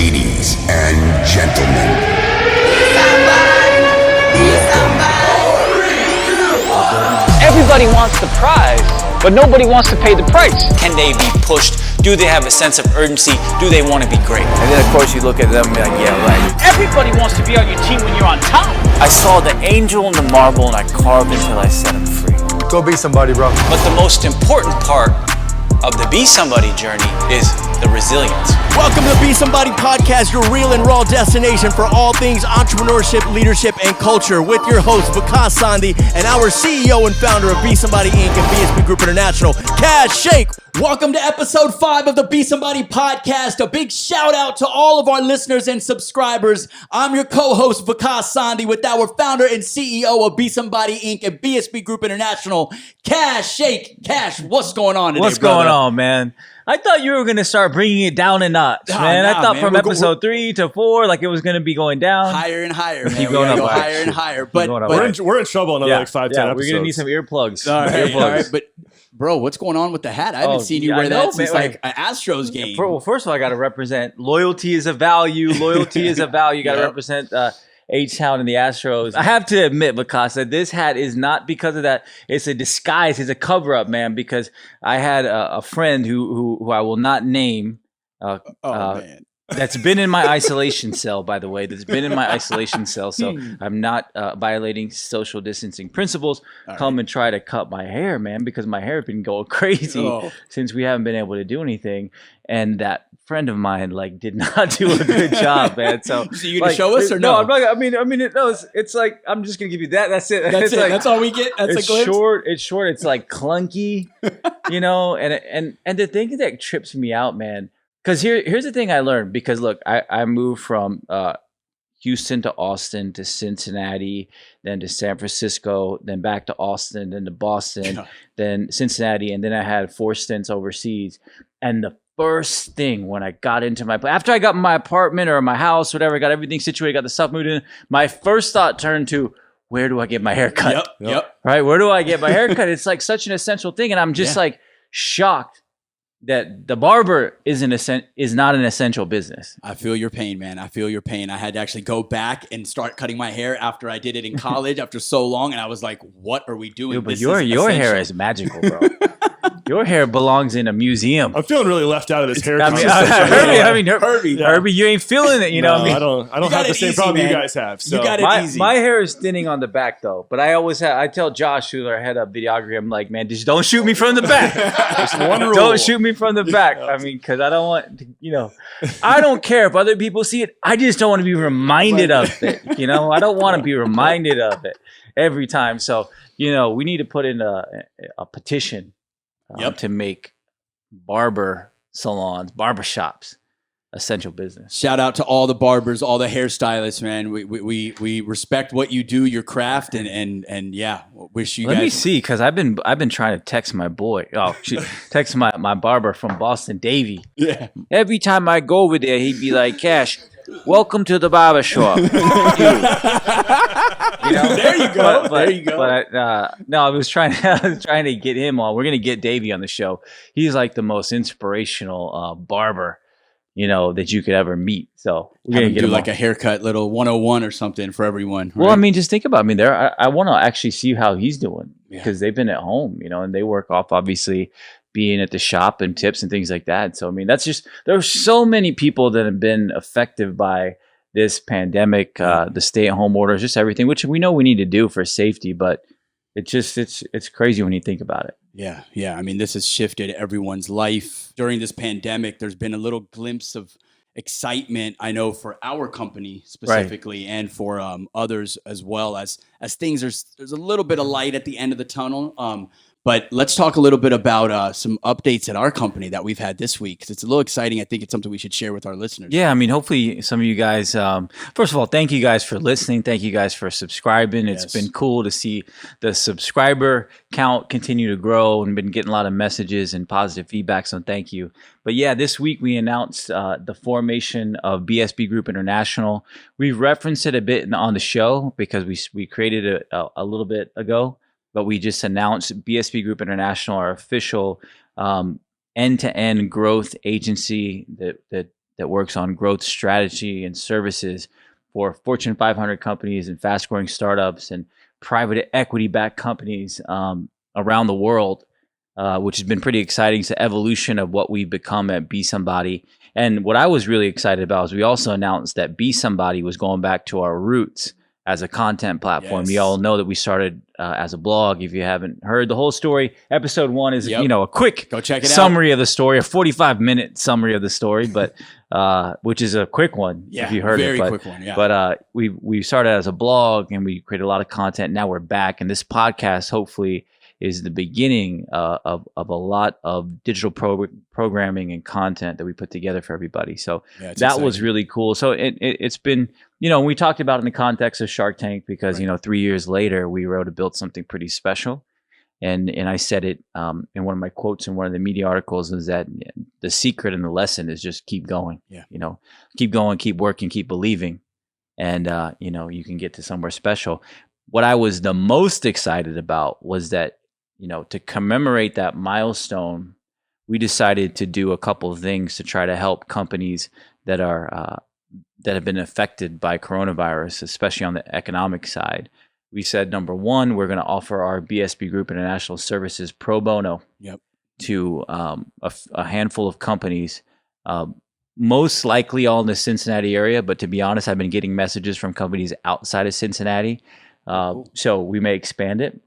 Ladies and gentlemen, everybody wants the prize, but nobody wants to pay the price. Can they be pushed? Do they have a sense of urgency? Do they want to be great? And then, of course, you look at them and be like, yeah, right. Everybody wants to be on your team when you're on top. I saw the angel and the marble, and I carved until I set him free. Go be somebody, bro. But the most important part of the Be Somebody journey is the resilience. Welcome to the Be Somebody Podcast, your real and raw destination for all things entrepreneurship, leadership, and culture, with your host, Kash Shaikh, and our CEO and founder of Be Somebody Inc. and BSB Group International, Kash Shaikh. Welcome to episode 5 of the Be Somebody Podcast. A big shout out to all of our listeners and subscribers. I'm your co-host, Kash Shaikh, with our founder and CEO of Be Somebody Inc. and BSB Group International, Kash Shaikh. Kash, what's going on today, What's brother? going on, man? I thought you were going to start bringing it down a notch, man. I thought from episode 3 to 4, like it was going to be going down. Higher and higher, man. Keep We going gotta up, go higher and higher. But We're in trouble another like 5-10 episodes. We're going to need some earplugs. all right. But bro, what's going on with the hat? I haven't seen you wear that since like an Astros game. Well, first of all, I got to represent loyalty is a value. Loyalty is a value. You got to represent H-Town and the Astros. I have to admit, Vikas, that this hat is not because of that. It's a disguise. It's a cover-up, man, because I had a friend who I will not name. Man. That's been in my isolation cell, by the way. That's been in my isolation cell, so I'm not violating social distancing principles. And try to cut my hair, man, because my hair has been going crazy since we haven't been able to do anything. And that friend of mine did not do a good job, man. So you gonna show us or no? No, I'm not. It's like I'm just gonna give you that. That's it. That's it. That's all we get. That's it's a glimpse. short. It's short. It's like clunky, And the thing that trips me out, man. Because here's the thing I learned. Because look, I moved from Houston to Austin to Cincinnati, then to San Francisco, then back to Austin, then to Boston, then Cincinnati, and then I had 4 stints overseas. And the first thing when I got into after I got my apartment or my house, whatever, got everything situated, got the stuff moved in, my first thought turned to, where do I get my hair cut? Yep. Right? Where do I get my hair cut? It's like such an essential thing. And I'm just shocked that the barber is not an essential business. I feel your pain, man. I feel your pain. I had to actually go back and start cutting my hair after I did it in college after so long. And I was like, what are we doing? Dude, but your hair is magical, bro. Your hair belongs in a museum. I'm feeling really left out of this hair Herbie, you ain't feeling it, you know what I mean? I don't have the same problem you guys have. So. You got it easy. My hair is thinning on the back though, but I tell Josh, who's our head of videography, I'm like, man, just don't shoot me from the back. Just one rule. Don't shoot me from the back. I mean, because I don't want to, I don't care if other people see it. I just don't want to be reminded of it. I don't want to be reminded of it every time. So, we need to put in a petition to make barber salons, barbershops, essential business. Shout out to all the barbers, all the hairstylists, man. We respect what you do, your craft, and wish you guys. Let me see, because I've been trying to text my boy. Text my barber from Boston, Davey. Yeah. Every time I go over there, he'd be like, Cash, welcome to the barber shop. There you go. There you go. But no, I was trying to get him on. We're gonna get Davey on the show. He's like the most inspirational barber, that you could ever meet. So we're gonna get him like on. a haircut, little 101 or something for everyone. Right? Well, I mean, just think about me there. I want to actually see how he's doing because they've been at home, and they work off obviously being at the shop and tips and things like that. So I mean, there's so many people that have been affected by this pandemic, the stay-at-home orders, just everything, which we know we need to do for safety, but it's crazy when you think about it. Yeah. I mean, this has shifted everyone's life during this pandemic. There's been a little glimpse of excitement, I know, for our company specifically, and for others as well, as things there's a little bit of light at the end of the tunnel. But let's talk a little bit about some updates at our company that we've had this week, because it's a little exciting. I think it's something we should share with our listeners. Yeah, I mean, hopefully some of you guys, first of all, thank you guys for listening. Thank you guys for subscribing. It's been cool to see the subscriber count continue to grow and been getting a lot of messages and positive feedback, so thank you. But yeah, this week we announced the formation of BSB Group International. We've referenced it a bit on the show because we created it a little bit ago. But we just announced BSB Group International, our official end-to-end growth agency that that works on growth strategy and services for Fortune 500 companies and fast-growing startups and private equity-backed companies around the world, which has been pretty exciting. It's the evolution of what we've become at Be Somebody. And what I was really excited about is we also announced that Be Somebody was going back to our roots as a content platform. Yes. You all know that we started as a blog. If you haven't heard the whole story, episode 1 is a quick Go check it summary of the story, a 45-minute summary of the story, but which is a quick one if you heard it. Very quick one. Yeah. But we started as a blog and we created a lot of content. Now we're back, and this podcast hopefully is the beginning of a lot of digital programming and content that we put together for everybody. So that exciting. was really cool. So it's been, we talked about it in the context of Shark Tank because, 3 years later, we were able to build something pretty special. And I said it in one of my quotes in one of the media articles is that the secret and the lesson is just keep going. Yeah. Keep going, keep working, keep believing. And, you can get to somewhere special. What I was the most excited about was that, to commemorate that milestone, we decided to do a couple of things to try to help companies that are that have been affected by coronavirus, especially on the economic side. We said, number one, we're going to offer our BSB Group International Services pro bono to a handful of companies, most likely all in the Cincinnati area. But to be honest, I've been getting messages from companies outside of Cincinnati. So we may expand it.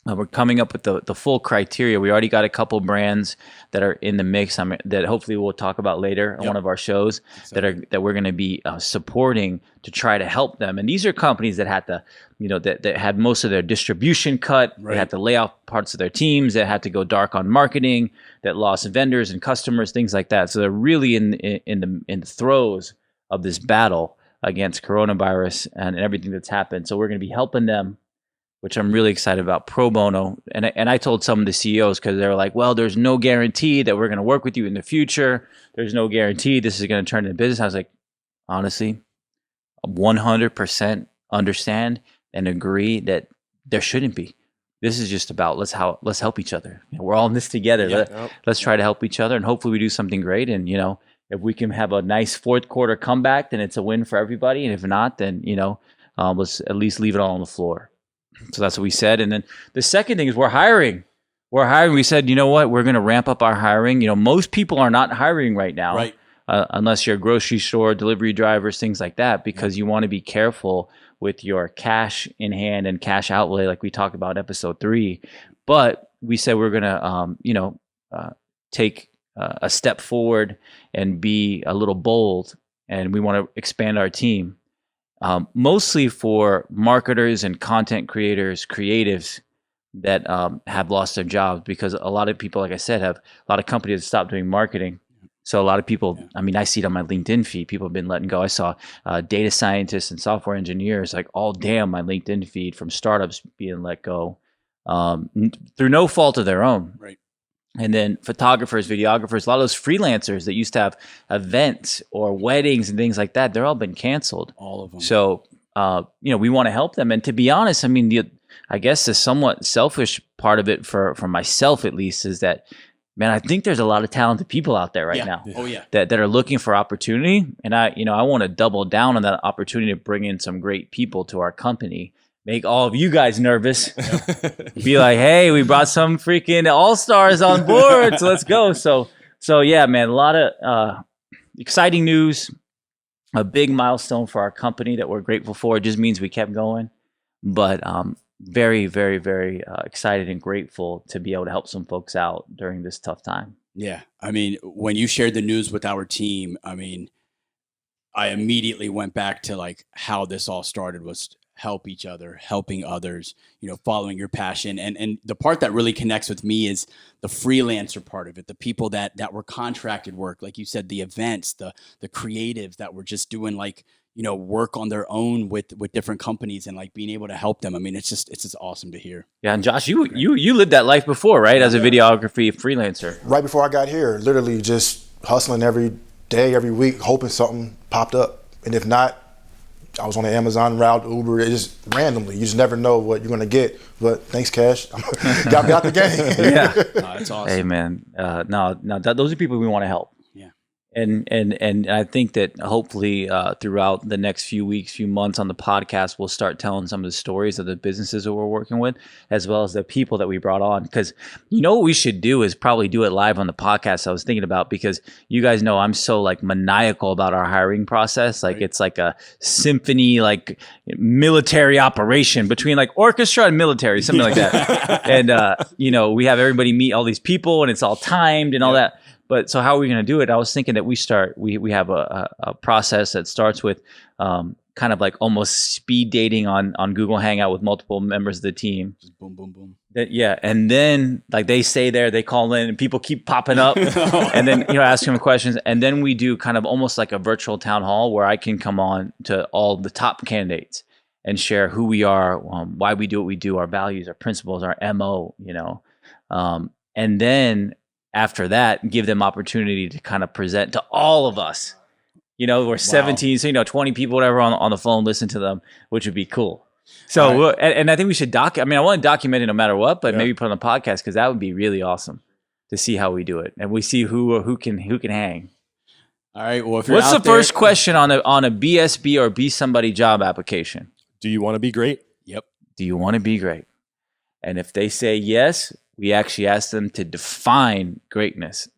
We're coming up with the full criteria. We already got a couple brands that are in the mix that hopefully we'll talk about later on one of our shows that we're going to be supporting to try to help them. And these are companies that had to, that had most of their distribution cut. They had to lay off parts of their teams. That had to go dark on marketing. That lost vendors and customers, things like that. So they're really in the throes of this battle against coronavirus and everything that's happened. So we're going to be helping them, which I'm really excited about, pro bono. And I told some of the CEOs because they were like, well, there's no guarantee that we're going to work with you in the future. There's no guarantee this is going to turn into business. I was like, honestly, 100% understand and agree that there shouldn't be. This is just about let's help each other. We're all in this together. Let's try to help each other, and hopefully we do something great. And if we can have a nice fourth quarter comeback, then it's a win for everybody. And if not, then let's at least leave it all on the floor. So that's what we said. And then the second thing is we're hiring. We said, you know what? We're going to ramp up our hiring. Most people are not hiring right now, Right. Unless you're a grocery store, delivery drivers, things like that, because you want to be careful with your cash in hand and cash outlay, like we talked about in episode 3. But we said we're going to, take a step forward and be a little bold, and we want to expand our team. Mostly for marketers and content creators, creatives that have lost their jobs, because a lot of people, like I said, have a lot of companies that stopped doing marketing. So a lot of people, I see it on my LinkedIn feed, people have been letting go. I saw data scientists and software engineers all day on my LinkedIn feed from startups being let go through no fault of their own. Right. And then photographers, videographers, a lot of those freelancers that used to have events or weddings and things like that, they're all been canceled. All of them. So, we want to help them. And to be honest, I guess the somewhat selfish part of it for myself, at least, is that, man, I think there's a lot of talented people out there right now. Oh, yeah. That are looking for opportunity. And I want to double down on that opportunity to bring in some great people to our company. Make all of you guys nervous. Be like, hey, we brought some freaking all-stars on board, so let's go. So yeah, man, a lot of exciting news, a big milestone for our company that we're grateful for. It just means we kept going, but very, very, very excited and grateful to be able to help some folks out during this tough time. Yeah. When you shared the news with our team, I immediately went back to how this all started was help each other, helping others, following your passion. And the part that really connects with me is the freelancer part of it, the people that were contracted work, like you said, the events, the creatives that were just doing work on their own with different companies and being able to help them. It's just awesome to hear. Yeah. And Josh, you lived that life before, right? As a videography freelancer. Right before I got here, literally just hustling every day, every week, hoping something popped up. And if not, I was on the Amazon route, Uber, it just randomly. You just never know what you're going to get. But thanks, Kash. Got me out the game. Yeah. That's awesome. Hey, man. Those are people we want to help. Yeah. And I think that hopefully throughout the next few weeks, few months on the podcast, we'll start telling some of the stories of the businesses that we're working with, as well as the people that we brought on. Because what we should do is probably do it live on the podcast. I was thinking about, because you guys know I'm so like maniacal about our hiring process. Like it's like a symphony, like military operation between like orchestra and military, something like that. And we have everybody meet all these people, and it's all timed and all that. But so how are we going to do it? I was thinking that we have a process that starts with kind of like almost speed dating on Google Hangout with multiple members of the team. Just boom, boom, boom. And then like they stay there, they call in, and people keep popping up, and then ask them questions, and then we do kind of almost like a virtual town hall where I can come on to all the top candidates and share who we are, why we do what we do, our values, our principles, our MO, and then after that, give them opportunity to kind of present to all of us. We're 17, so 20 people, whatever, on the phone, listen to them, which would be cool. So, and I think we should I want to document it no matter what, but maybe put on the podcast, because that would be really awesome to see how we do it, and we see who can hang. All right. Well, what's the first question on a BSB or Be Somebody job application? Do you want to be great? Yep. Do you want to be great? And if they say yes, we actually ask them to define greatness,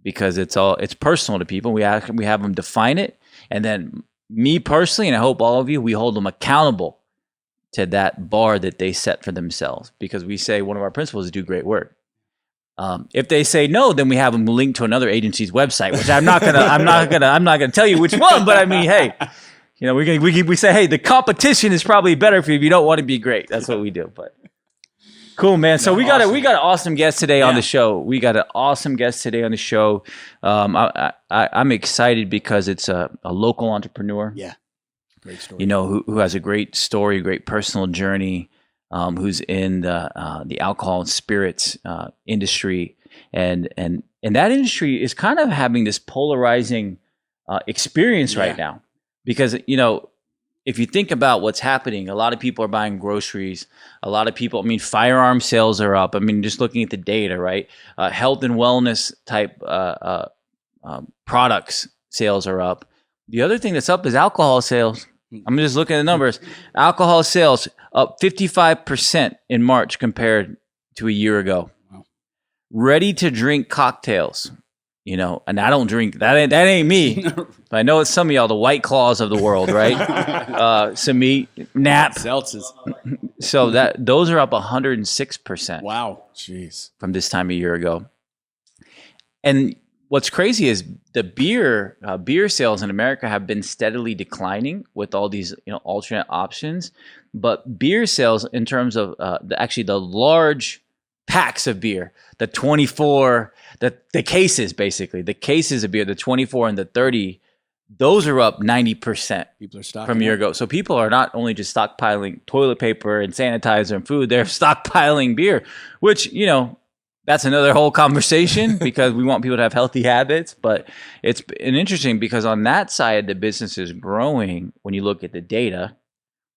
because it's personal to people. We have them define it, and then me personally, and I hope all of you, we hold them accountable to that bar that they set for themselves, because we say one of our principles is do great work. If they say no, then we have them linked to another agency's website, which I'm not gonna tell you which one, but I mean, hey, we say, hey, the competition is probably better for you if you don't want to be great. That's what we do, but. Cool, man. So we got an awesome guest today on the show. I'm excited because it's a local entrepreneur. Yeah, great story. Who has a great story, great personal journey. Who's in the alcohol and spirits industry, and that industry is kind of having this polarizing experience right now, because if you think about what's happening, a lot of people are buying groceries. A lot of people, firearm sales are up. Just looking at the data, right? Health and wellness type products sales are up. The other thing that's up is alcohol sales. I'm just looking at the numbers. Alcohol sales up 55% in March compared to a year ago. Wow. Ready to drink cocktails. And I don't drink that. Ain't me. But I know it's some of y'all, the White Claws of the world, right? Some meat, nap, seltzers. So those are up 106%. Wow, jeez, from this time a year ago. And what's crazy is the beer sales in America have been steadily declining with all these alternate options. But beer sales, in terms of the large packs of beer, the 24, the cases, basically, the cases of beer, the 24 and the 30, those are up 90%. People are stocking from a year ago. So people are not only just stockpiling toilet paper and sanitizer and food, they're stockpiling beer, which, that's another whole conversation because we want people to have healthy habits. But it's interesting because on that side, the business is growing when you look at the data,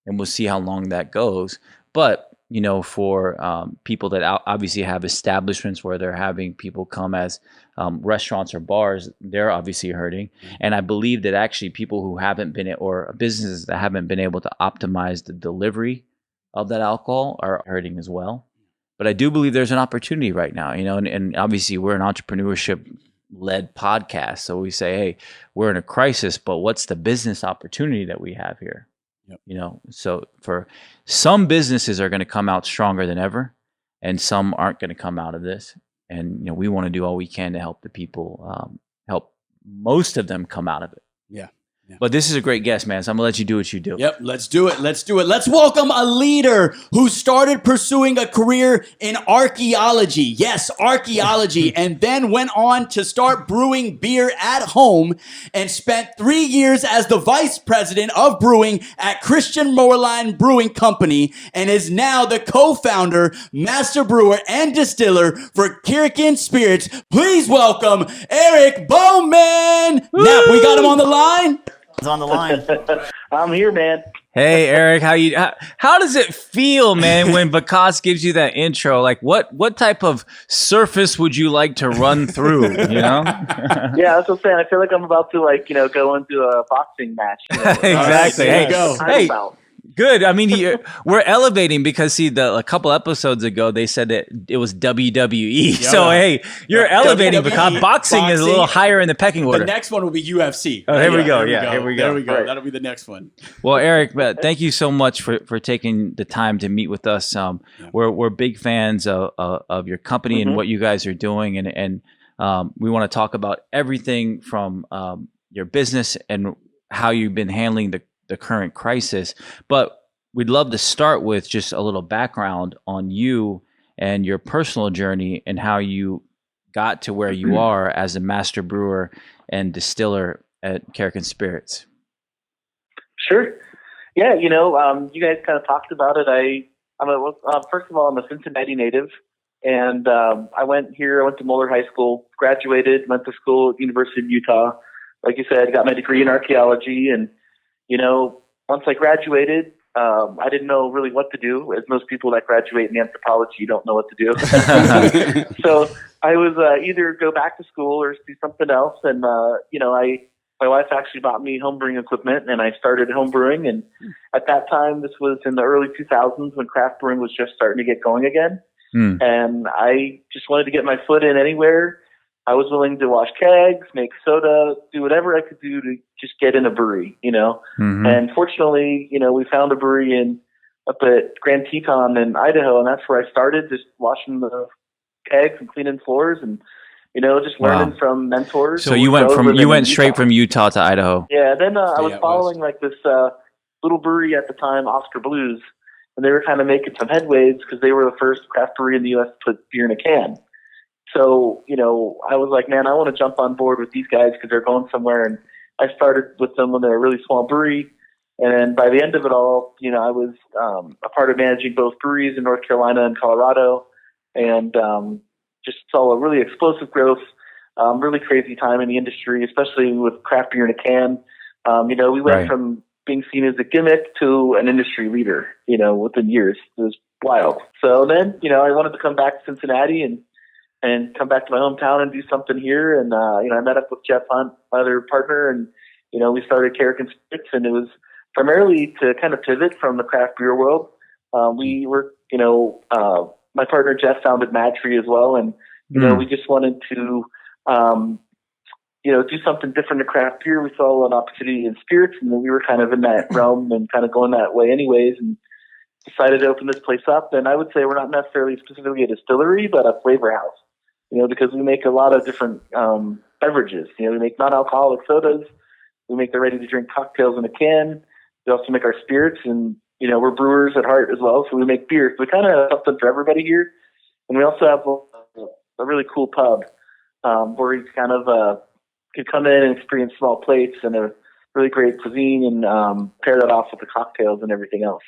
and we'll see how long that goes. But for people that obviously have establishments where they're having people come as restaurants or bars, they're obviously hurting. And I believe that actually people who haven't been, or businesses that haven't been able to optimize the delivery of that alcohol are hurting as well. But I do believe there's an opportunity right now, and obviously we're an entrepreneurship-led podcast. So we say, hey, we're in a crisis, but what's the business opportunity that we have here? Yep. So for some businesses are going to come out stronger than ever, and some aren't going to come out of this. And we want to do all we can to help the people, help most of them come out of it. Yeah. But this is a great guest, man. So I'm gonna let you do what you do. Yep, let's do it. Let's welcome a leader who started pursuing a career in archaeology. Yes, archaeology. And then went on to start brewing beer at home and spent 3 years as the vice president of brewing at Christian Moerlein Brewing Company, and is now the co-founder, master brewer, and distiller for Karrikin Spirits. Please welcome Eric Baumann. Nap, we got him on the line. On the line. I'm here, man. Hey, Eric, how does it feel, man, when Vikas gives you that intro? Like, what type of surface would you like to run through, you know? Yeah, that's what I'm saying. I feel like I'm about to, like, go into a boxing match. Exactly. Right, hey, go. Hey, good. I mean, we're elevating because, see, a couple episodes ago, they said that it was WWE. So, hey, you're elevating because boxing is a little higher in the pecking order. The next one will be UFC. Oh, here we go. Here we go. There we go. Right. That'll be the next one. Well, Eric, thank you so much for taking the time to meet with us. We're big fans of your company and what you guys are doing, and we want to talk about everything from your business and how you've been handling the current crisis. But we'd love to start with just a little background on you and your personal journey and how you got to where you are as a master brewer and distiller at Karrikin Spirits. Sure. Yeah, you guys kind of talked about it. First of all, I'm a Cincinnati native, and I went to Moeller High School, graduated, went to school at University of Utah. Like you said, got my degree in archaeology, and once I graduated, I didn't know really what to do. As most people that graduate in anthropology, you don't know what to do. So I was either go back to school or do something else. And my wife actually bought me homebrewing equipment, and I started homebrewing. And at that time, this was in the early 2000s when craft brewing was just starting to get going again. And I just wanted to get my foot in anywhere. I was willing to wash kegs, make soda, do whatever I could do to just get in a brewery, And fortunately, we found a brewery up at Grand Teton in Idaho, and that's where I started, just washing the kegs and cleaning floors and, just learning from mentors. So you went straight from Utah to Idaho. Yeah. Then I was following like this little brewery at the time, Oscar Blues, and they were kind of making some headways because they were the first craft brewery in the U.S. to put beer in a can. So, I was like, man, I want to jump on board with these guys because they're going somewhere. And I started with them when they were a really small brewery. And then by the end of it all, I was a part of managing both breweries in North Carolina and Colorado, and just saw a really explosive growth, really crazy time in the industry, especially with craft beer in a can. We went from being seen as a gimmick to an industry leader, within years. It was wild. So then, I wanted to come back to Cincinnati and come back to my hometown and do something here. And, I met up with Jeff Hunt, my other partner, and, we started Karrikin Spirits, and it was primarily to kind of pivot from the craft beer world. We were, my partner Jeff founded Mad Tree as well. And, we just wanted to, do something different to craft beer. We saw an opportunity in spirits, and we were kind of in that realm and kind of going that way anyways. And decided to open this place up. And I would say we're not necessarily specifically a distillery, but a flavor house. Because we make a lot of different beverages. We make non-alcoholic sodas. We make the ready-to-drink cocktails in a can. We also make our spirits, and, we're brewers at heart as well, so we make beer. So we kind of have something for everybody here. And we also have a really cool pub where you kind of could come in and experience small plates and a really great cuisine and pair that off with the cocktails and everything else.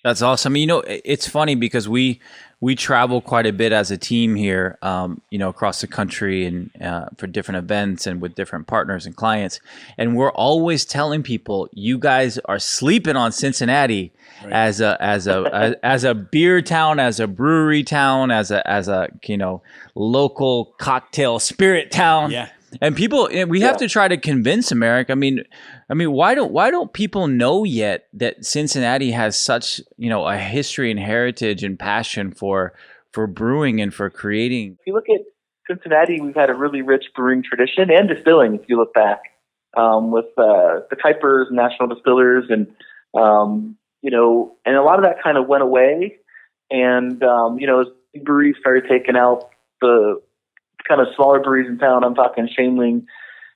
That's awesome. It's funny because we travel quite a bit as a team here, across the country and for different events and with different partners and clients. And we're always telling people, you guys are sleeping on Cincinnati as a beer town, as a brewery town, as a local cocktail spirit town. Yeah. And people, we have to try to convince America. I mean, why don't people know yet that Cincinnati has such, a history and heritage and passion for brewing and for creating? If you look at Cincinnati, we've had a really rich brewing tradition and distilling. If you look back with the Kuipers, National Distillers, and and a lot of that kind of went away. And as breweries started taking out the kind of smaller breweries in town, I'm talking Shameling,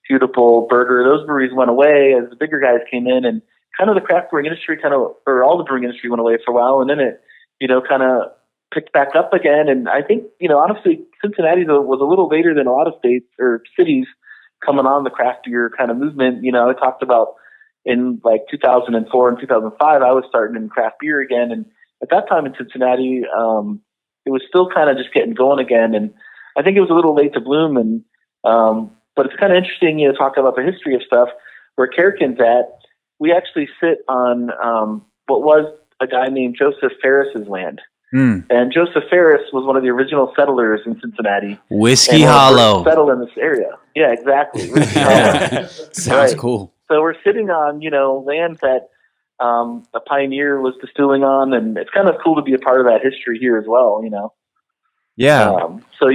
Beautiful, Burger, those breweries went away as the bigger guys came in, and kind of the craft brewing industry or all the brewing industry went away for a while, and then it, kind of picked back up again. And I think, honestly, Cincinnati was a little later than a lot of states or cities coming on the craft beer kind of movement. I talked about in like 2004 and 2005, I was starting in craft beer again. And at that time in Cincinnati, it was still kind of just getting going again. And I think it was a little late to bloom, but it's kind of interesting, talk about the history of stuff where Karrikin's at. we actually sit on what was a guy named Joseph Ferris's land. And Joseph Ferris was one of the original settlers in Cincinnati. Whiskey Hollow. Settled in this area. Yeah, exactly. Sounds cool. So we're sitting on, land that a pioneer was distilling on, and it's kind of cool to be a part of that history here as well, Yeah. So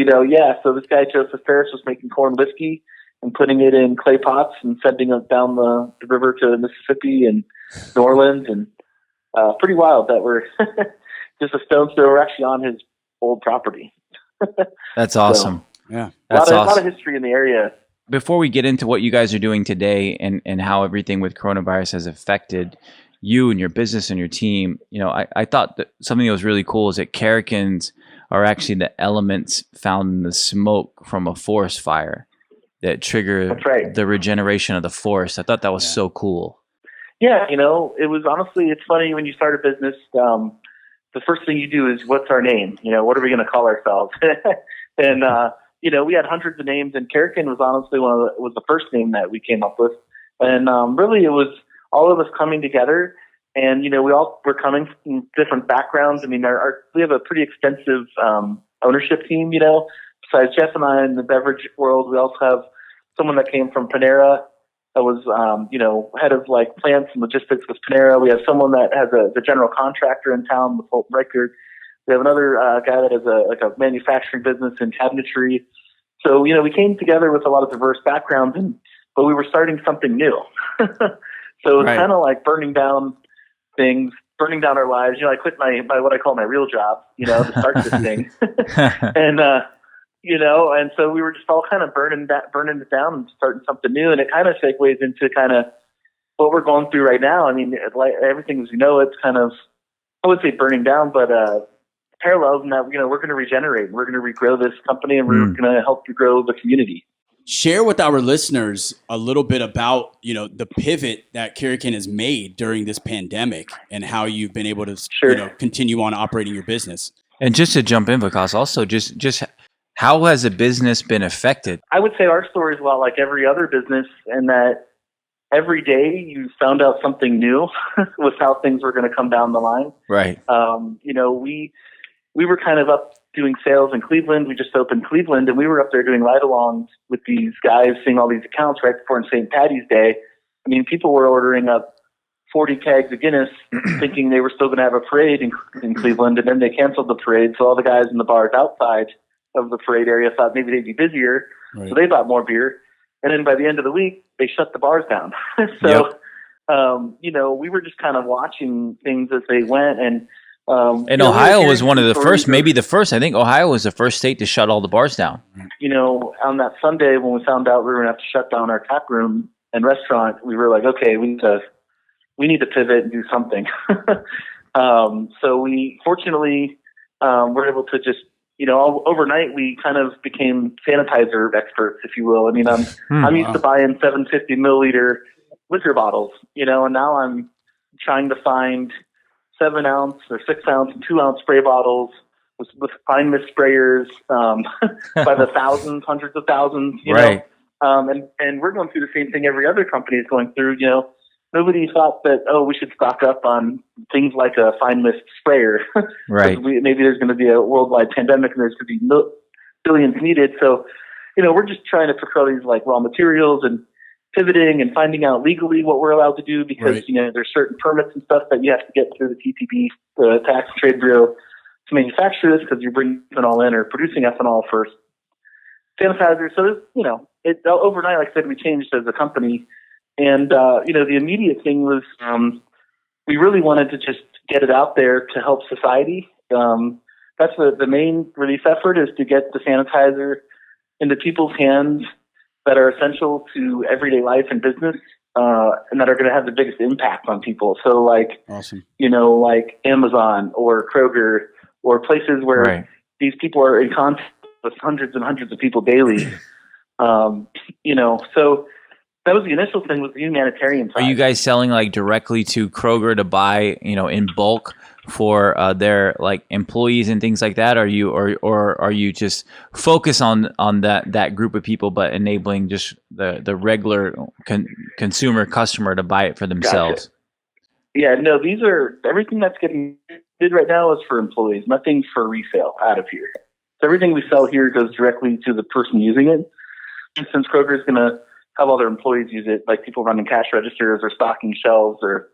this guy, Joseph Ferris, was making corn whiskey and putting it in clay pots and sending it down the river to Mississippi and New Orleans, and pretty wild that we're just a stone's throw. We're actually on his old property. That's awesome. Yeah. That's a awesome. lot of history in the area. Before we get into what you guys are doing today and how everything with coronavirus has affected you and your business and your team, I thought that something that was really cool is that Karrikins are actually the elements found in the smoke from a forest fire that trigger the regeneration of the forest. I thought that was so cool. Yeah, it was honestly, it's funny when you start a business, the first thing you do is, what's our name? What are we going to call ourselves? And, we had hundreds of names, and Karrikin was honestly was the first name that we came up with. And really it was all of us coming together, and, we all were coming from different backgrounds. I mean, we have a pretty extensive ownership team, besides Jeff and I in the beverage world. We also have someone that came from Panera that was, head of like plants and logistics with Panera. We have someone that has the general contractor in town with Fulton Record. We have another guy that has a manufacturing business in cabinetry. So, we came together with a lot of diverse backgrounds, but we were starting something new. So it was kind of like burning down things, burning down our lives. I quit my what I call my real job, to start this thing. And so we were just all kind of burning it down and starting something new. And it kind of segues into kind of what we're going through right now. I mean, like everything as it's kind of, I would say burning down, but parallels in that, we're going to regenerate. We're going to regrow this company, and we're going to help to grow the community. Share with our listeners a little bit about, the pivot that Karrikin has made during this pandemic and how you've been able to, continue on operating your business. And just to jump in, Vikas, also just how has the business been affected? I would say our story is a lot like every other business, in that every day you found out something new with how things were going to come down the line. Right. We were kind of up doing sales in Cleveland. We just opened Cleveland, and we were up there doing ride-alongs with these guys, seeing all these accounts right before St. Patty's Day. I mean, people were ordering up 40 kegs of Guinness thinking they were still going to have a parade in Cleveland, and then they canceled the parade. So all the guys in the bars outside of the parade area thought maybe they'd be busier. Right. So they bought more beer. And then by the end of the week, they shut the bars down. We were just kind of watching things as they went. And Ohio was one of the first, maybe the first. I think Ohio was the first state to shut all the bars down. On that Sunday when we found out we were going to have to shut down our tap room and restaurant, we were like, okay, we need to pivot and do something. So we fortunately were able to just, overnight we kind of became sanitizer experts, if you will. I mean, I'm used to buying 750 milliliter liquor bottles, and now I'm trying to find 7 ounce or 6 ounce and 2 ounce spray bottles with fine mist sprayers by the thousands, hundreds of thousands, you know. And we're going through the same thing every other company is going through. Nobody thought that, we should stock up on things like a fine mist sprayer. Right. Maybe there's going to be a worldwide pandemic and there's going to be billions needed. So, we're just trying to procure these like raw materials and pivoting and finding out legally what we're allowed to do because, there's certain permits and stuff that you have to get through the TTB, the Tax and Trade Bureau, to manufacture this because you're bringing ethanol in or producing ethanol for sanitizer. So, overnight, like I said, we changed as a company. And, the immediate thing was we really wanted to just get it out there to help society. That's the main relief effort is to get the sanitizer into people's hands that are essential to everyday life and business and that are going to have the biggest impact on people. So like, awesome. Like Amazon or Kroger or places where these people are in contact with hundreds and hundreds of people daily. So that was the initial thing with the humanitarian side. Are you guys selling like directly to Kroger to buy, in bulk for their like employees and things like that? Are you or are you just focus on that group of people, but enabling just the regular consumer customer to buy it for themselves? Gotcha. Yeah, no, these are everything that's getting did right now is for employees, nothing for resale out of here. So everything we sell here goes directly to the person using it. And since Kroger is going to have all their employees use it, like people running cash registers or stocking shelves or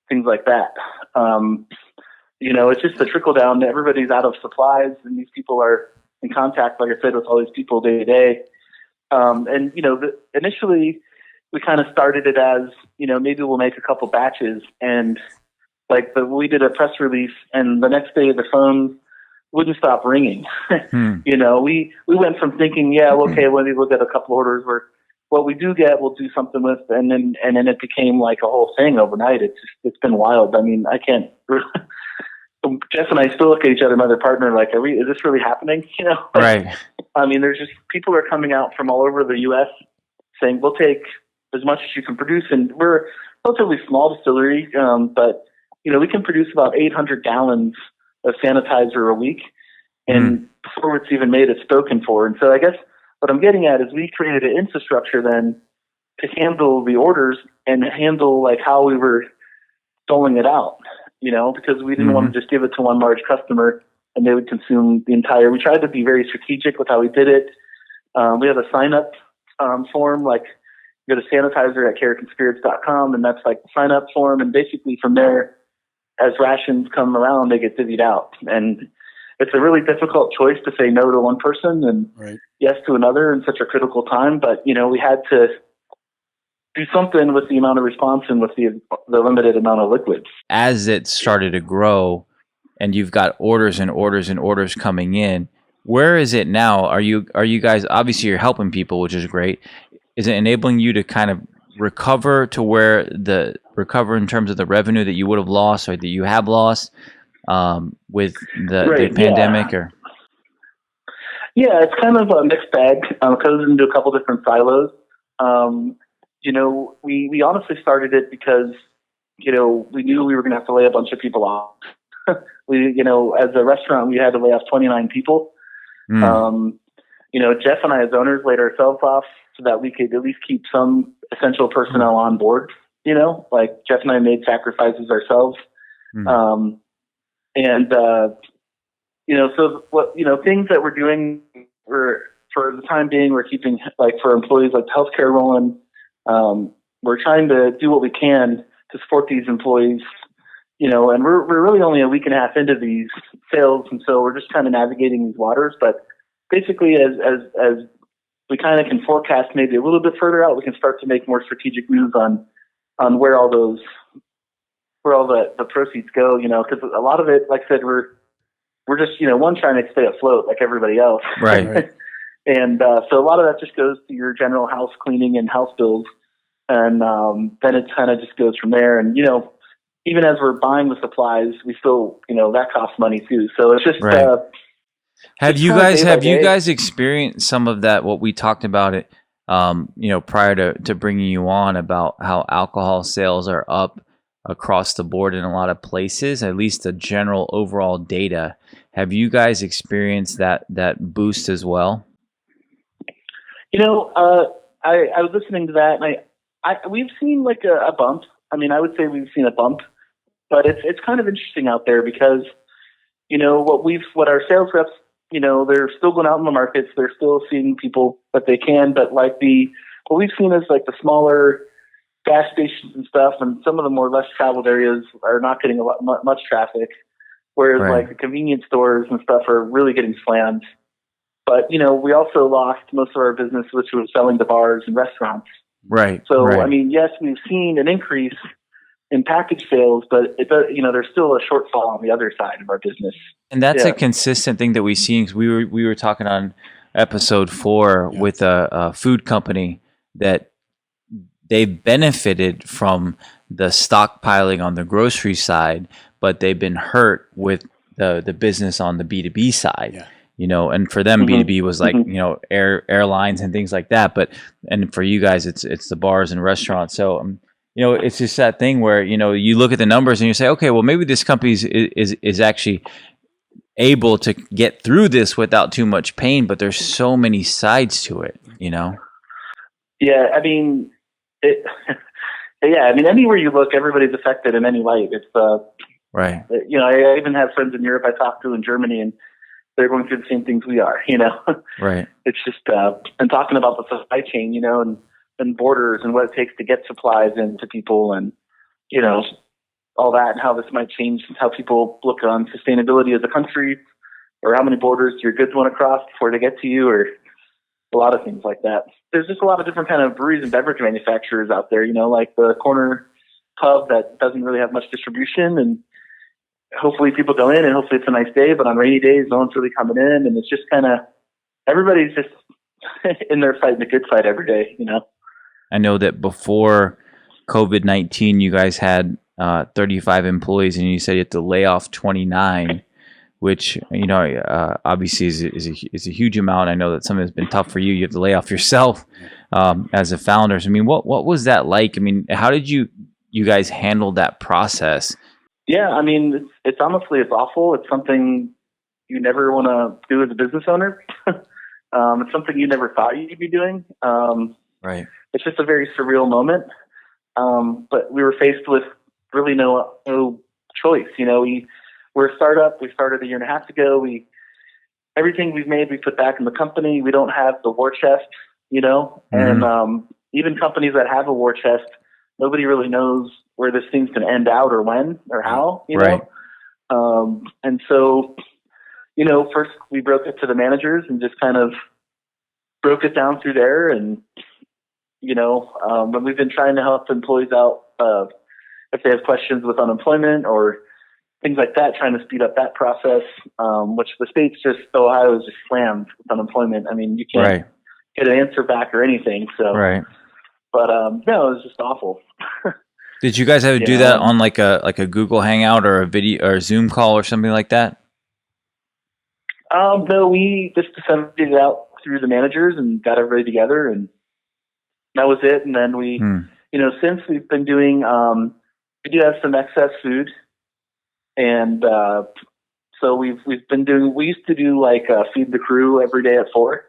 things like that. It's just a trickle down. Everybody's out of supplies, and these people are in contact, like I said, with all these people day to day. Initially, we kind of started it as, maybe we'll make a couple batches, and we did a press release, and the next day the phone wouldn't stop ringing. We went from thinking, we'll get a couple orders where what we do get, we'll do something with, and then it became like a whole thing overnight. It's been wild. I mean, I can't. Jeff and I still look at each other, my other partner, like, is this really happening? Right. I mean, there's just people are coming out from all over the U.S. saying, we'll take as much as you can produce. And we're a relatively small distillery, but, we can produce about 800 gallons of sanitizer a week. And before it's even made, it's spoken for. And so I guess what I'm getting at is we created an infrastructure then to handle the orders and handle like how we were doling it out, because we didn't want to just give it to one large customer and they would consume the entire. We tried to be very strategic with how we did it. We have a sign up form, like you go to Sanitizer at Karrikinspirits.com, and that's like the sign up form. And basically from there, as rations come around, they get divvied out. And it's a really difficult choice to say no to one person and yes to another in such a critical time. But, we had to do something with the amount of response and with the limited amount of liquids. As it started to grow and you've got orders and orders and orders coming in, where is it now? Are you guys, obviously you're helping people, which is great. Is it enabling you to kind of recover to recover in terms of the revenue that you would have lost or that you have lost with the pandemic? Or it's kind of a mixed bag because into a couple different silos. We honestly started it because we knew we were going to have to lay a bunch of people off. As a restaurant, we had to lay off 29 people. Jeff and I as owners laid ourselves off so that we could at least keep some essential personnel on board. Like Jeff and I made sacrifices ourselves. So what, things that we're doing for the time being, we're keeping like for employees like healthcare rolling. We're trying to do what we can to support these employees, and we're really only a week and a half into these sales. And so we're just kind of navigating these waters, but basically as we kind of can forecast maybe a little bit further out, we can start to make more strategic moves on where all the proceeds go, because a lot of it, like I said, we're just, one, trying to stay afloat like everybody else. Right. And so a lot of that just goes to your general house cleaning and house bills. And then it kind of just goes from there. And, even as we're buying the supplies, we still, that costs money too. So it's just, have you guys experienced some of that, what we talked about it, prior to bringing you on, about how alcohol sales are up across the board in a lot of places, at least the general overall data. Have you guys experienced that boost as well? I was listening to that, and we've seen like a bump. I mean, I would say we've seen a bump, but it's kind of interesting out there because, what our sales reps, they're still going out in the markets. They're still seeing people that they can, but like what we've seen is like the smaller gas stations and stuff, and some of the more less traveled areas are not getting much traffic, whereas like the convenience stores and stuff are really getting slammed. But, we also lost most of our business, which was selling to bars and restaurants. Right. So, I mean, yes, we've seen an increase in package sales, but there's still a shortfall on the other side of our business. And that's a consistent thing that we've seen. We were talking on episode 4 with a food company that they've benefited from the stockpiling on the grocery side, but they've been hurt with the business on the B2B side. Yeah. And for them, B2B was like, airlines and things like that. And for you guys, it's the bars and restaurants. So, it's just that thing where, you look at the numbers and you say, okay, well, maybe this company is actually able to get through this without too much pain, but there's so many sides to it, Yeah, I mean, anywhere you look, everybody's affected in any light. It's right. I even have friends in Europe I talk to in Germany, and they're going through the same things we are. Right. It's just and talking about the supply chain, and borders and what it takes to get supplies into people, and all that, and how this might change how people look on sustainability as a country, or how many borders your goods want to cross before they get to you, or a lot of things like that. There's just a lot of different kind of breweries and beverage manufacturers out there, like the corner pub that doesn't really have much distribution, and hopefully people go in and hopefully it's a nice day, but on rainy days, no one's really coming in, and it's just kind of, everybody's just in there fighting a good fight every day, I know that before COVID-19, you guys had 35 employees, and you said you had to lay off 29, which obviously is a huge amount. I know that something has been tough for you. You have to lay off yourself as a founder. I mean, what was that like? I mean, how did you guys handle that process? Yeah, I mean, it's honestly, it's awful. It's something you never want to do as a business owner. It's something you never thought you'd be doing. Right. It's just a very surreal moment. But we were faced with really no choice. We're a startup. We started a year and a half ago. Everything we've made, we put back in the company. We don't have the war chest, and even companies that have a war chest, nobody really knows where this thing's going to end out or when or how, Right. And so, first we broke it to the managers and just kind of broke it down through there. And, but we've been trying to help employees out if they have questions with unemployment or things like that, trying to speed up that process, which the state's Ohio is just slammed with unemployment. I mean, you can't get an answer back or anything. So, right. But no, it was just awful. Did you guys have to do that on like a Google Hangout or a video or a Zoom call or something like that? No, we just disseminated it out through the managers and got everybody together, and that was it. And then we, since we've been doing, we do have some excess food, and so we've been doing. We used to do like feed the crew every day at 4.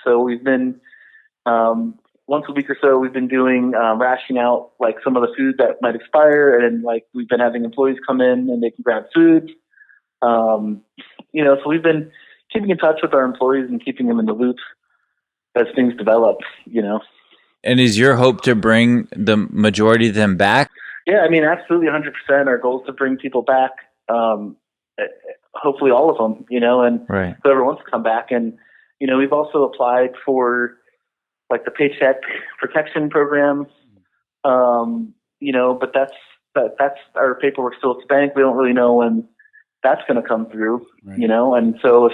So we've been once a week or so. We've been doing rationing out like some of the food that might expire, and like we've been having employees come in and they can grab food. So we've been keeping in touch with our employees and keeping them in the loop as things develop. And is your hope to bring the majority of them back? Yeah, I mean, absolutely, 100%. Our goal is to bring people back. Hopefully, all of them. And right. Whoever wants to come back. And we've also applied for like the Paycheck Protection Program. But that's our paperwork still at the bank. We don't really know when that's going to come through. Right. And so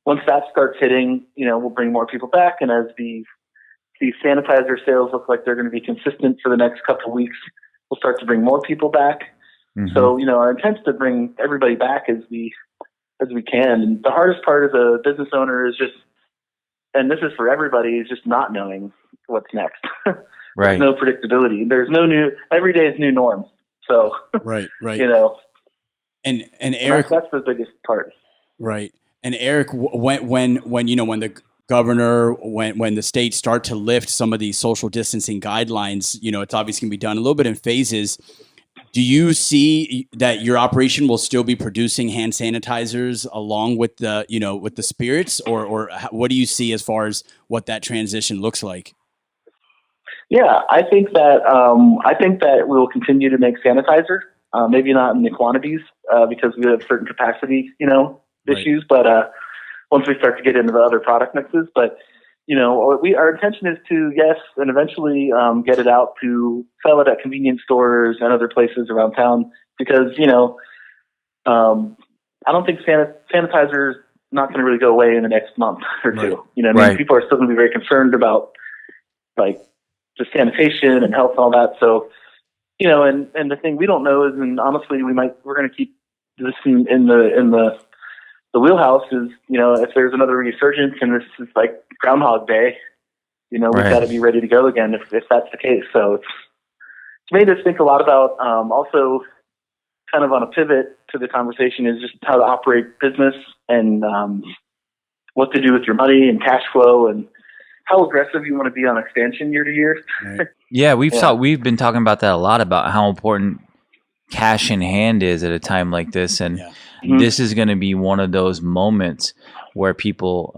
once that starts hitting, we'll bring more people back. And as the sanitizer sales look like they're going to be consistent for the next couple of weeks, we'll start to bring more people back. Mm-hmm. So, our intent is to bring everybody back as we can. And the hardest part as a business owner is just, and this is for everybody, is just not knowing what's next. Right. There's no predictability. There's no every day is new norm. So, right. And Eric, that's the biggest part. Right. And Eric, when the governor, when the states start to lift some of these social distancing guidelines, it's obviously going to be done a little bit in phases. Do you see that your operation will still be producing hand sanitizers along with the spirits, or what do you see as far as what that transition looks like? Yeah, I think that we will continue to make sanitizer. Maybe not in the quantities because we have certain capacity, issues. Right. But once we start to get into the other product mixes, but our intention is to and eventually get it out to sell it at convenience stores and other places around town because I don't think sanitizer is not going to really go away in the next month or two. Right. People are still going to be very concerned about like just sanitation and health and all that. So. And the thing we don't know is, and honestly, we're going to keep this in the wheelhouse is, if there's another resurgence and this is like Groundhog Day, we've got to be ready to go again if that's the case. So made us think a lot about also kind of on a pivot to the conversation is just how to operate business and what to do with your money and cash flow and how aggressive you want to be on expansion year to year. Right. Yeah, we've been talking about that a lot, about how important cash in hand is at a time like this, and this is going to be one of those moments where people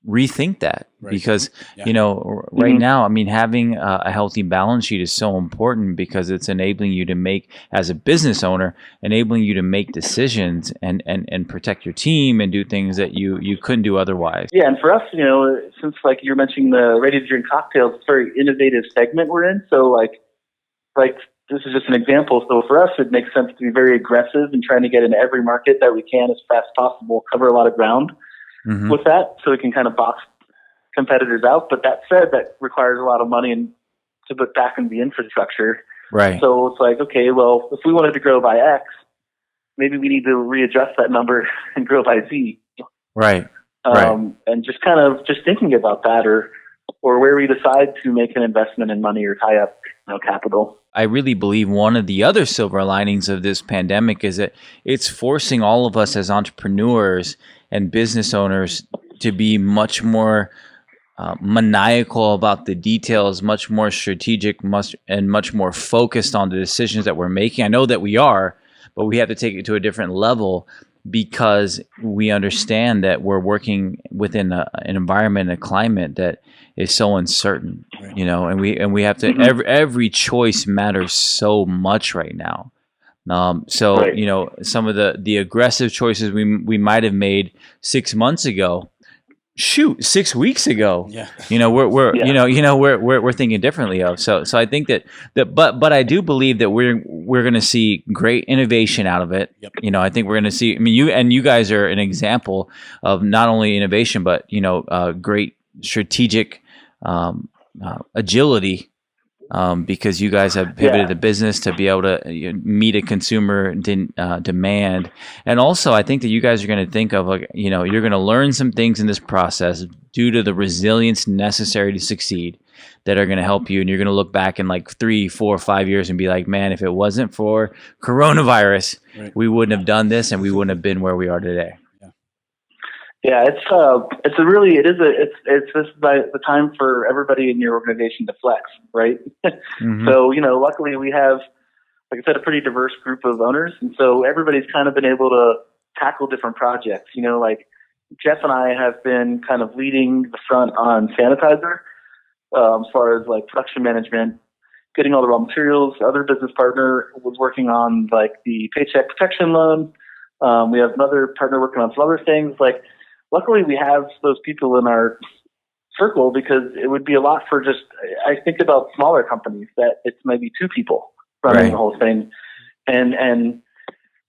rethink that, because right now, I mean, having a healthy balance sheet is so important because it's enabling you to make, as a business owner, enabling you to make decisions and protect your team and do things that you couldn't do otherwise. Yeah, and for us, since like you're mentioning the ready to drink cocktails, it's a very innovative segment we're in. So like this is just an example. So for us, it makes sense to be very aggressive and trying to get into every market that we can as fast as possible, cover a lot of ground with that, so we can kind of box competitors out. But that said, that requires a lot of money and to put back into the infrastructure. Right. So it's like, okay, well, if we wanted to grow by X, maybe we need to readjust that number and grow by Z. Right. And just kind of just thinking about that, or where we decide to make an investment in money or tie up capital. I really believe one of the other silver linings of this pandemic is that it's forcing all of us as entrepreneurs and business owners to be much more maniacal about the details, much more strategic, and much more focused on the decisions that we're making. I know that we are, but we have to take it to a different level because we understand that we're working within an environment, a climate that is so uncertain, and we have to, every choice matters so much right now. Some of the aggressive choices we might have made 6 months ago, 6 weeks ago, we're thinking differently of. So I think but I do believe that we're going to see great innovation out of it. Yep. I think we're going to see. I mean, you guys are an example of not only innovation but great strategic agility. Because you guys have pivoted the business to be able to meet a consumer demand. And also, I think that you guys are going to think of, you're going to learn some things in this process due to the resilience necessary to succeed that are going to help you. And you're going to look back in like 3, 4, 5 years and be like, man, if it wasn't for coronavirus, we wouldn't have done this and we wouldn't have been where we are today. Yeah, it's just the time for everybody in your organization to flex, right? So, luckily we have, like I said, a pretty diverse group of owners. And so everybody's kind of been able to tackle different projects. Like Jeff and I have been kind of leading the front on Sanitizer, as far as like production management, getting all the raw materials. The other business partner was working on like the paycheck protection loan. We have another partner working on some other things. Like, luckily, we have those people in our circle because it would be a lot for just, I think about smaller companies that it's maybe 2 people running the whole thing. And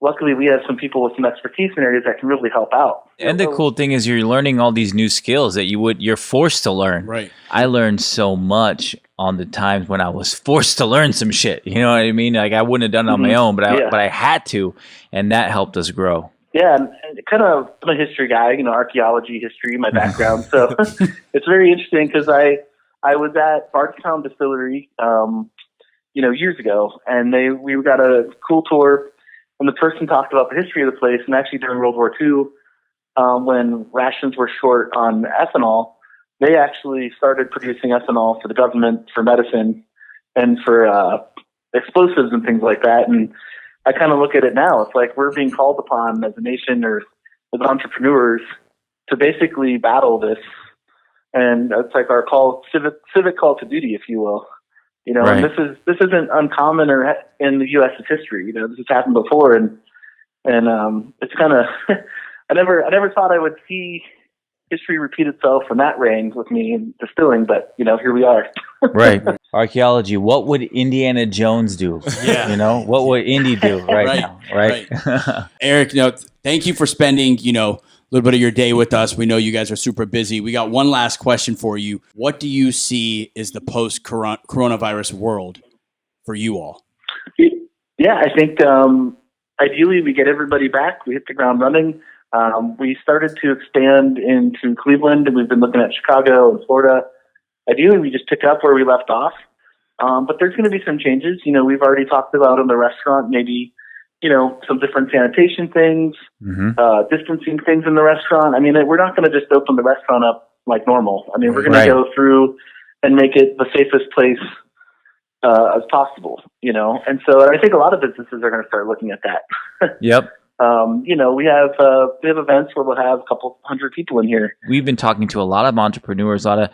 luckily, we have some people with some expertise in areas that can really help out. And the cool thing is you're learning all these new skills that you're forced to learn. Right. I learned so much on the times when I was forced to learn some shit. You know what I mean? Like I wouldn't have done it on my own, but I had to, and that helped us grow. Yeah, and kind of I'm a history guy, archaeology, history, my background. So it's very interesting because I was at Bardstown Distillery, years ago, and we got a cool tour, and the person talked about the history of the place, and actually during World War II, when rations were short on ethanol, they actually started producing ethanol for the government, for medicine, and for explosives and things like that, and I kind of look at it now. It's like we're being called upon as a nation or as entrepreneurs to basically battle this, and it's like our civic call to duty, if you will. And this isn't uncommon or in the U.S.'s history. This has happened before, and it's kind of I never thought I would see history repeat itself in that range with me in distilling, but here we are. Right. Archaeology. What would Indiana Jones do? Yeah. What would Indy do now? Right. Eric, thank you for spending, a little bit of your day with us. We know you guys are super busy. We got one last question for you. What do you see is the post-coronavirus world for you all? Yeah, I think ideally we get everybody back. We hit the ground running. We started to expand into Cleveland, and we've been looking at Chicago and Florida. Ideally, we just pick up where we left off. But there's going to be some changes. We've already talked about in the restaurant, maybe, some different sanitation things, distancing things in the restaurant. I mean, we're not going to just open the restaurant up like normal. I mean, we're going to go through and make it the safest place as possible, And so I think a lot of businesses are going to start looking at that. Yep. We have events where we'll have a couple hundred people in here. We've been talking to a lot of entrepreneurs, a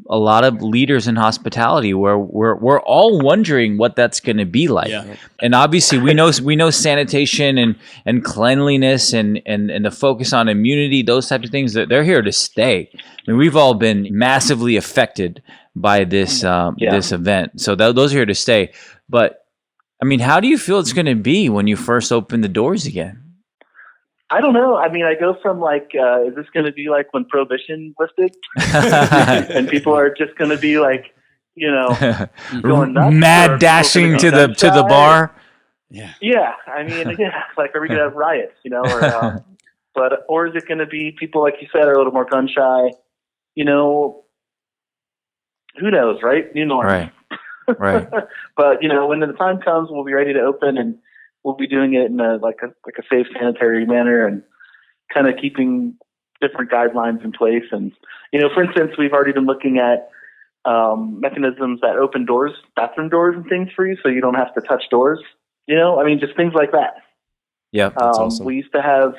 lot of leaders in hospitality, where we're all wondering what that's going to be like. Yeah. And obviously, we know sanitation and cleanliness and the focus on immunity, those types of things, that they're here to stay. I mean, we've all been massively affected by this this event, so those are here to stay. But I mean, how do you feel it's going to be when you first open the doors again? I don't know. I mean, I go from is this going to be like when Prohibition lifted? And people are just going to be like, going nuts, mad dashing to the bar. Yeah. Yeah. I mean, are we going to have riots, or is it going to be people, like you said, are a little more gun shy? Who knows, right? New norm. Right. But, when the time comes, we'll be ready to open, and we'll be doing it in a safe, sanitary manner, and kind of keeping different guidelines in place. And, for instance, we've already been looking at mechanisms that open doors, bathroom doors and things for you, so you don't have to touch doors. Just things like that. Yeah, that's awesome. We used to have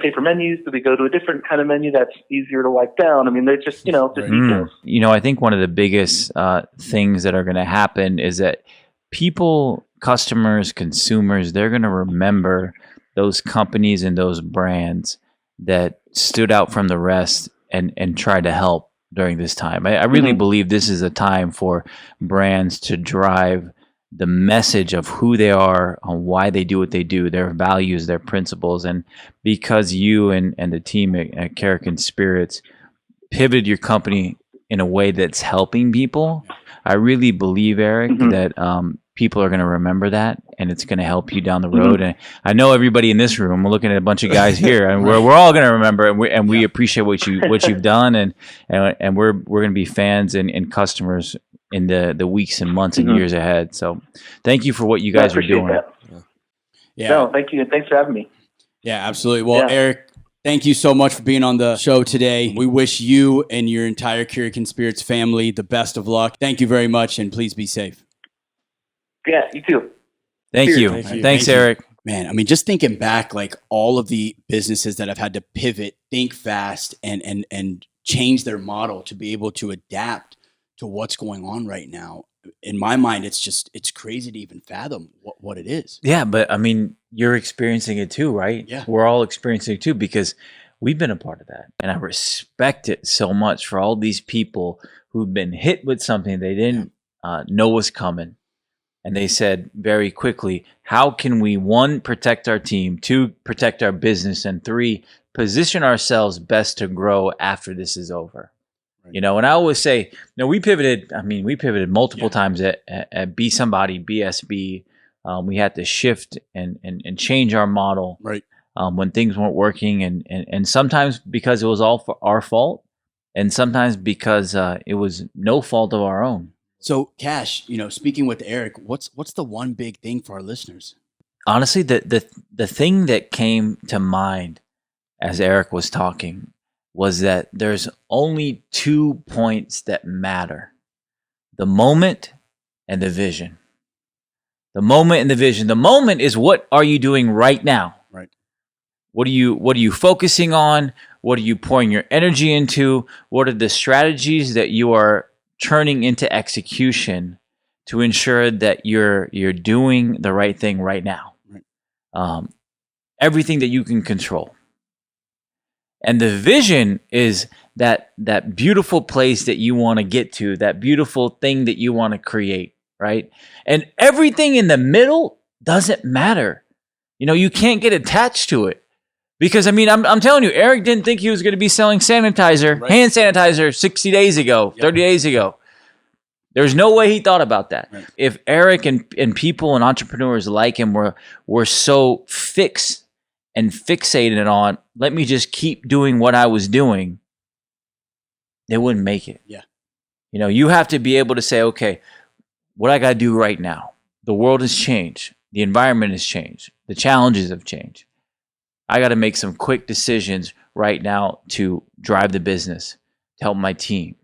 paper menus. Do we go to a different kind of menu that's easier to wipe down? I mean, they're just, just details. I think one of the biggest things that are going to happen is that people, customers, consumers, they're going to remember those companies and those brands that stood out from the rest and tried to help during this time. I really believe this is a time for brands to drive the message of who they are, on why they do what they do, their values, their principles. And because you and the team at Karrikin Spirits pivoted your company in a way that's helping people, I really believe, Eric, that people are going to remember that, and it's going to help you down the road. And I know everybody in this room, we're looking at a bunch of guys here, and we're all going to remember, and we appreciate what you've done, and we're going to be fans and customers in the weeks and months and years ahead. So thank you for what you guys are doing. That. Yeah. No, thank you. Thanks for having me. Yeah, absolutely. Well, Eric, thank you so much for being on the show today. We wish you and your entire Karrikin Spirits family the best of luck. Thank you very much, and please be safe. Yeah, you too. Thank you. Thanks, Eric. Man, I mean, just thinking back, like all of the businesses that have had to pivot, think fast, and change their model to be able to adapt to what's going on right now. In my mind, it's crazy to even fathom what it is. Yeah, but I mean, you're experiencing it too, right? Yeah. We're all experiencing it too, because we've been a part of that. And I respect it so much for all these people who've been hit with something they didn't know was coming. And they said very quickly, how can we, 1, protect our team, 2, protect our business, and 3, position ourselves best to grow after this is over? Right. And I always say, we pivoted. I mean, we pivoted multiple times at Besomebody, BSB. We had to shift and change our model when things weren't working, and sometimes because it was all for our fault, and sometimes because it was no fault of our own. So, Kash, speaking with Eric, what's the one big thing for our listeners? Honestly, the thing that came to mind as Eric was talking was that there's only 2 points that matter: the moment and the vision. The moment and the vision. The moment is, what are you doing right now? Right. What are you focusing on? What are you pouring your energy into? What are the strategies that you are turning into execution to ensure that you're doing the right thing right now? Right. Everything that you can control. And the vision is that beautiful place that you want to get to, that beautiful thing that you want to create, right? And everything in the middle doesn't matter. You can't get attached to it. Because, I mean, I'm telling you, Eric didn't think he was going to be selling sanitizer, hand sanitizer 60 days ago, 30 days ago. There's no way he thought about that. Right. If Eric and people and entrepreneurs like him were so fixed and fixated on, let me just keep doing what I was doing, they wouldn't make it. Yeah. You have to be able to say, okay, what I got to do right now. The world has changed. The environment has changed. The challenges have changed. I got to make some quick decisions right now to drive the business, to help my team,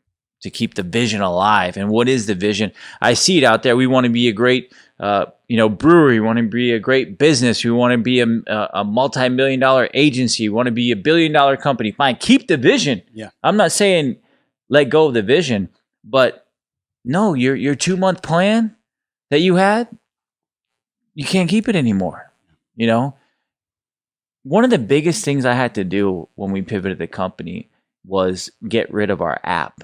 to keep the vision alive. And what is the vision? I see it out there. We want to be a great, brewery. We want to be a great business. We want to be a multi-million-dollar agency. We want to be $1 billion company. Fine, keep the vision. Yeah. I'm not saying let go of the vision, but no, your 2-month plan that you had, you can't keep it anymore. One of the biggest things I had to do when we pivoted the company was get rid of our app.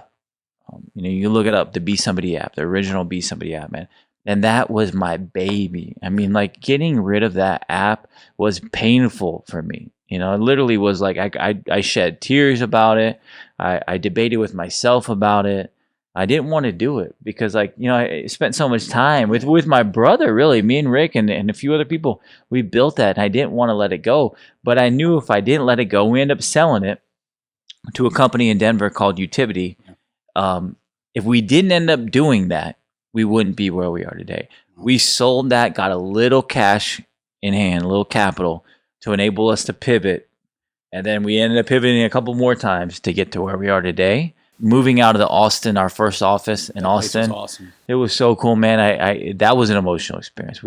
You look it up, the Be Somebody app, the original Be Somebody app, man. And that was my baby. I mean, like, getting rid of that app was painful for me. It literally was like I shed tears about it. I debated with myself about it. I didn't want to do it because, I spent so much time with my brother, really, me and Rick and a few other people. We built that, and I didn't want to let it go. But I knew if I didn't let it go, we ended up selling it to a company in Denver called Utivity. If we didn't end up doing that, we wouldn't be where we are today. We sold that, got a little cash in hand, a little capital to enable us to pivot. And then we ended up pivoting a couple more times to get to where we are today. Moving out of our first office in Austin, was awesome. It was so cool, man. I that was an emotional experience.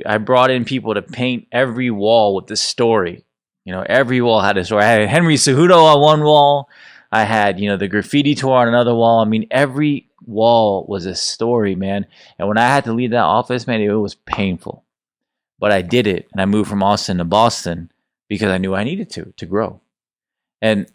I brought in people to paint every wall with the story. Every wall had a story. I had Henry Cejudo on one wall. I had, the graffiti tour on another wall. I mean, every wall was a story, man. And when I had to leave that office, man, it was painful. But I did it, and I moved from Austin to Boston because I knew I needed to grow. And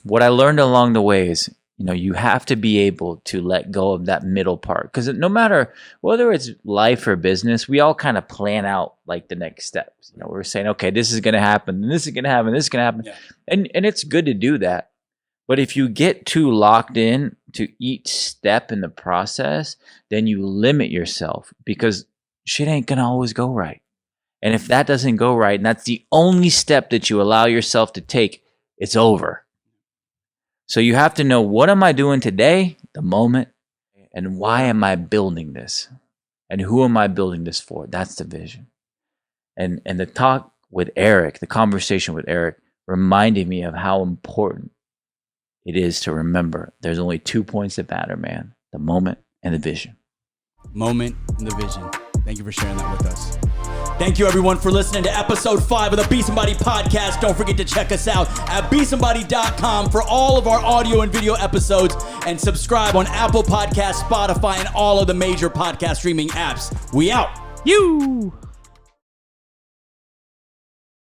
what I learned along the way is, you have to be able to let go of that middle part. Because no matter whether it's life or business, we all kind of plan out like the next steps. We're saying, okay, this is going to happen, and this is going to happen, this is going to happen. Yeah. And it's good to do that. But if you get too locked in to each step in the process, then you limit yourself because shit ain't going to always go right. And if that doesn't go right, and that's the only step that you allow yourself to take, it's over. So you have to know, what am I doing today, the moment, and why am I building this? And who am I building this for? That's the vision. And the talk with Eric, the conversation with Eric, reminded me of how important it is to remember there's only 2 points that matter, man. The moment and the vision. Moment and the vision. Thank you for sharing that with us. Thank you, everyone, for listening to episode 5 of the Be Somebody Podcast. Don't forget to check us out at besomebody.com for all of our audio and video episodes, and subscribe on Apple Podcasts, Spotify, and all of the major podcast streaming apps. We out. You.